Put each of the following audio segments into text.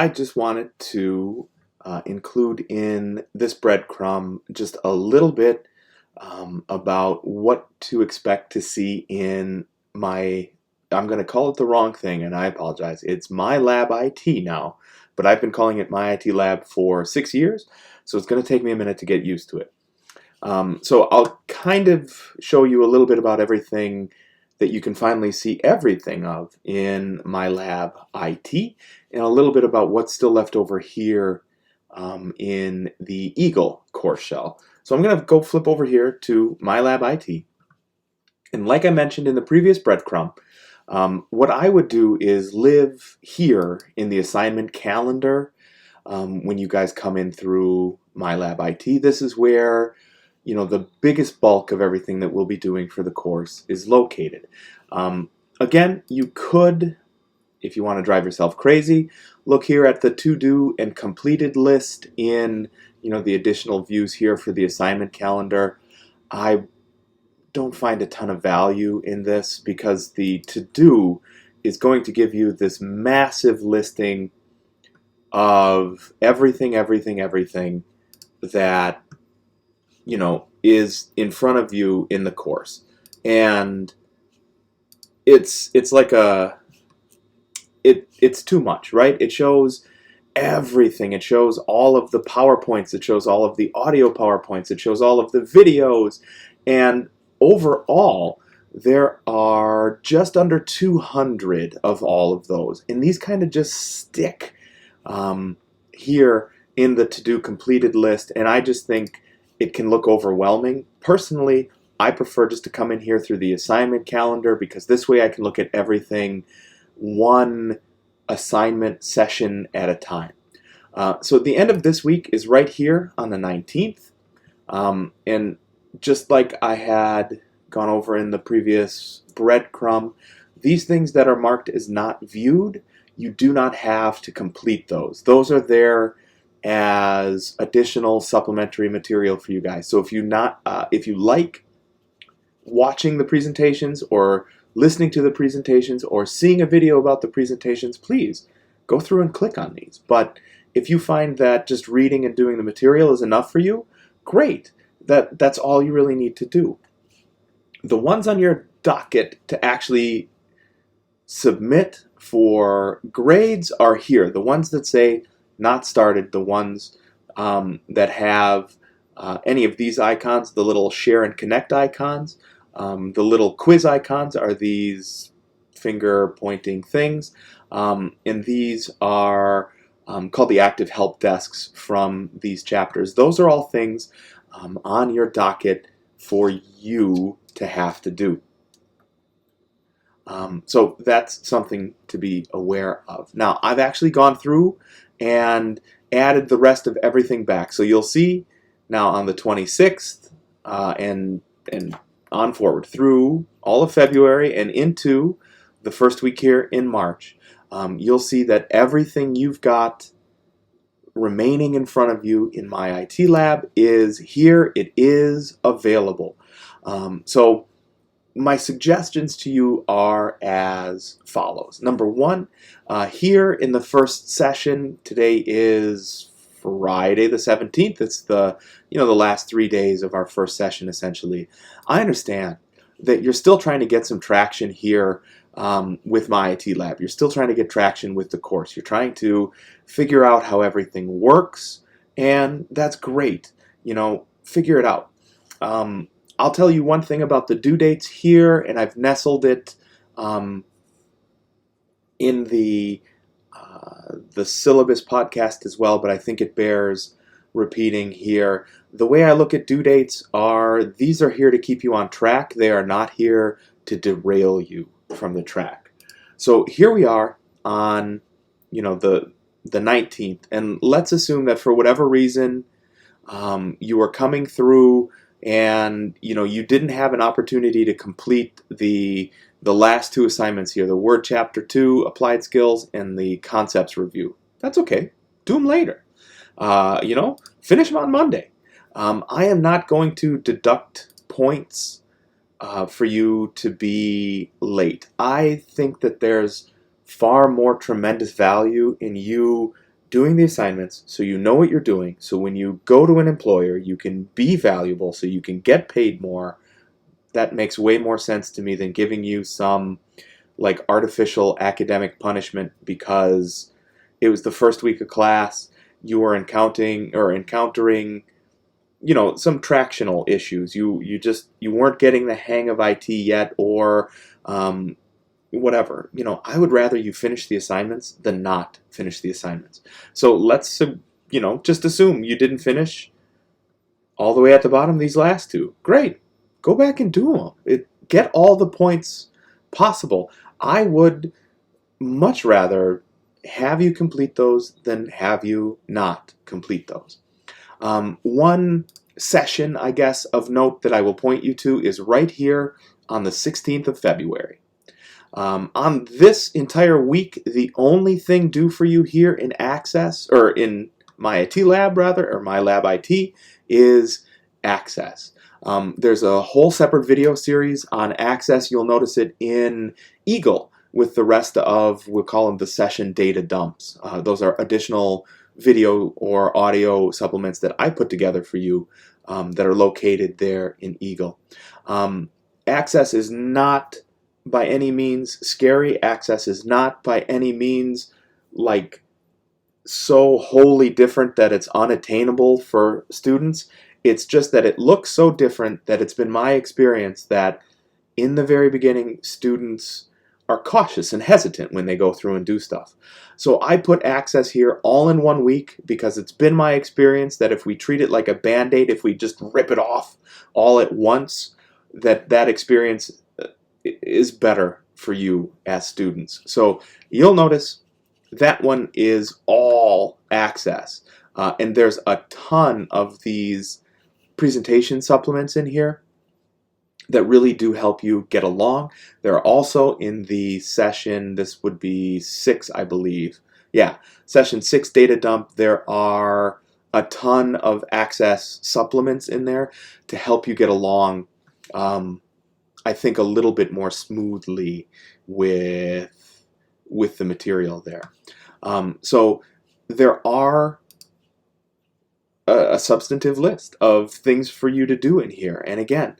I just wanted to include in this breadcrumb just a little bit about what to expect to see in my, I'm going to call it the wrong thing, and I apologize. It's MyLabIT now, but I've been calling it My IT Lab for 6 years, so it's going to take me a minute to get used to it. So I'll kind of show you a little bit about everything that you can finally see everything of in MyLabIT, and a little bit about what's still left over here in the Eagle course shell. So I'm going to go flip over here to MyLabIT, and like I mentioned in the previous breadcrumb, what I would do is live here in the assignment calendar when you guys come in through MyLabIT. This is where the biggest bulk of everything that we'll be doing for the course is located. Again, you could, if you want to drive yourself crazy, look here at the to-do and completed list in the additional views here for the assignment calendar. I don't find a ton of value in this because the to-do is going to give you this massive listing of everything that is in front of you in the course. And it's like it's too much, right? It shows everything. It shows all of the PowerPoints. It shows all of the audio PowerPoints. It shows all of the videos. And overall, there are just under 200 of all of those. And these kind of just stick here in the to-do completed list. And I just think it can look overwhelming. Personally, I prefer just to come in here through the assignment calendar because this way I can look at everything one assignment session at a time. So the end of this week is right here on the 19th. And just like I had gone over in the previous breadcrumb, these things that are marked as not viewed, you do not have to complete those. Those are there as additional supplementary material for you guys. So if you like watching the presentations or listening to the presentations or seeing a video about the presentations, please go through and click on these. But if you find that just reading and doing the material is enough for you, great. That's all you really need to do. The ones on your docket to actually submit for grades are here. The ones that say not started, the ones that have any of these icons, the little share and connect icons, the little quiz icons are these finger pointing things, and these are called the active help desks from these chapters. Those are all things on your docket for you to have to do. So that's something to be aware of. Now, I've actually gone through and added the rest of everything back. So you'll see now on the 26th and on forward through all of February and into the first week here in March, you'll see that everything you've got remaining in front of you in My IT Lab is here. It is available. So my suggestions to you are as follows. Number one, here in the first session, today is Friday the 17th. It's the last 3 days of our first session essentially. I understand that you're still trying to get some traction here with My IT Lab. You're still trying to get traction with the course. You're trying to figure out how everything works, and that's great. Figure it out. I'll tell you one thing about the due dates here, and I've nestled it in the syllabus podcast as well, but I think it bears repeating here. The way I look at due dates are, these are here to keep you on track. They are not here to derail you from the track. So here we are on, the 19th, and let's assume that for whatever reason you are coming through and you didn't have an opportunity to complete the last two assignments here, the Word Chapter 2 Applied Skills and the Concepts Review. That's okay. Do them later. Finish them on Monday. I am not going to deduct points for you to be late. I think that there's far more tremendous value in you doing the assignments so you know what you're doing, so when you go to an employer, you can be valuable, so you can get paid more. That makes way more sense to me than giving you some like artificial academic punishment because it was the first week of class, you were encountering some tractional issues. You weren't getting the hang of IT yet, or whatever. I would rather you finish the assignments than not finish the assignments. So let's just assume you didn't finish all the way at the bottom these last two. Great, go back and do them. Get all the points possible. I would much rather have you complete those than have you not complete those. One session, I guess, of note that I will point you to is right here on the 16th of February. On this entire week, the only thing due for you here in Access, or in MyIT Lab rather, or MyLabIT, is Access. There's a whole separate video series on Access. You'll notice it in Eagle with the rest of, we'll call them the session data dumps. Those are additional video or audio supplements that I put together for you that are located there in Eagle. Access is not by any means scary. Access is not by any means like so wholly different that it's unattainable for students. It's just that it looks so different that it's been my experience that in the very beginning, students are cautious and hesitant when they go through and do stuff. So I put Access here all in 1 week because it's been my experience that if we treat it like a Band-Aid, if we just rip it off all at once, that experience is better for you as students. So you'll notice that one is all Access. And there's a ton of these presentation supplements in here that really do help you get along. They're also in the session, this would be 6, I believe. Yeah, session 6 data dump. There are a ton of Access supplements in there to help you get along, I think, a little bit more smoothly with the material there. So there are a substantive list of things for you to do in here. And again,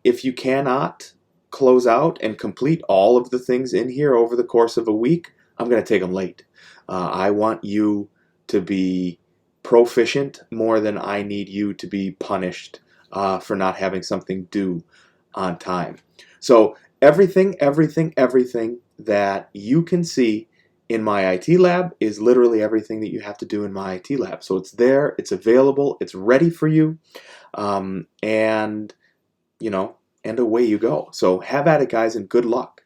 if you cannot close out and complete all of the things in here over the course of a week, I'm going to take them late. I want you to be proficient more than I need you to be punished for not having something due on time. So everything that you can see in MyIT Lab is literally everything that you have to do in MyIT Lab. So it's there, it's available, it's ready for you, and away you go. So have at it, guys, and good luck.